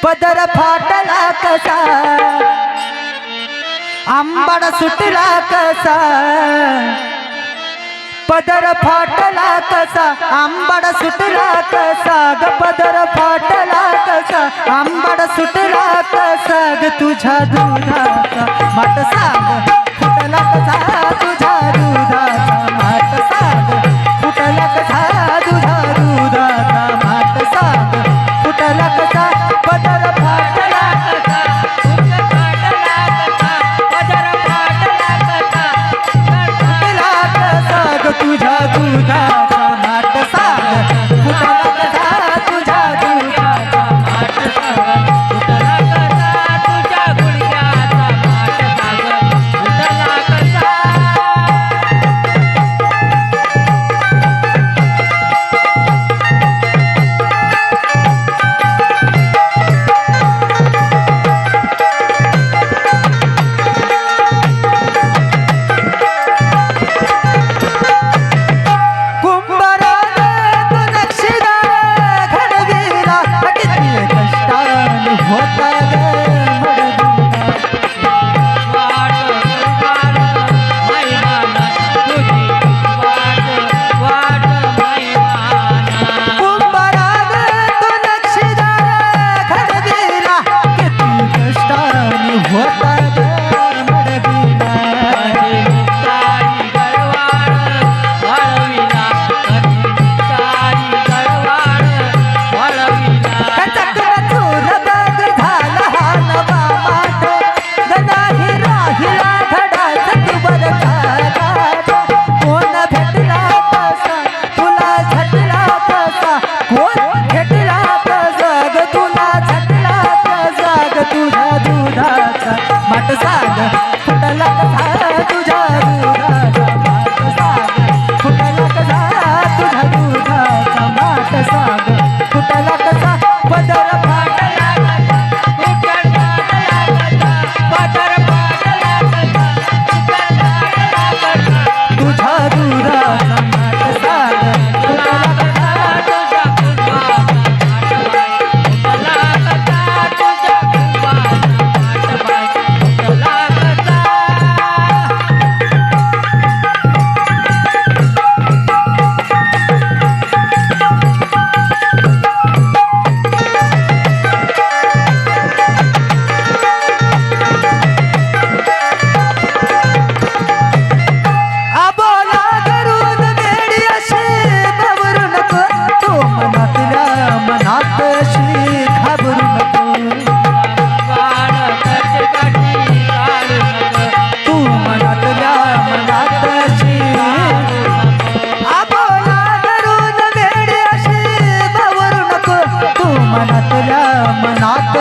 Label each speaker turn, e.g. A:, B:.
A: पदर फाटला कसा आंबाड सुटला कसा पदर फाटला कसा आंबाड सुटला कसा ग पदर फाटला कसा आंबाड सुटला कसा ग तुझ्या दुधाचा माट सांग फुटला कसा तुझ्या दुधाचा माट सांग फुटला कसा तुझ्या दुधाचा माट सांग फुटला कसा पदर फाटला कसा पदर फाटला कसा फुटला कसा ग तुझ्या दुधाचा माट सांग फुटला कसा तुझ्या दुधाचा माट सांग फुटला कसा तुझ्या गुडघ्याचा माट सांग फुटला कसा माट सांग फुटला कसा तुझ्या दुधाचा माट सांग फुटला कसा तुझ्या दुधाचा माट सांग फुटला कसा पदर फाटला कसा फुटला कसा पदर फाटला कसा फुटला कसा तुझ्या दुधाचा माट सांग फुटला कसा तुझ्या दुधाचा माट मनातल्या मनात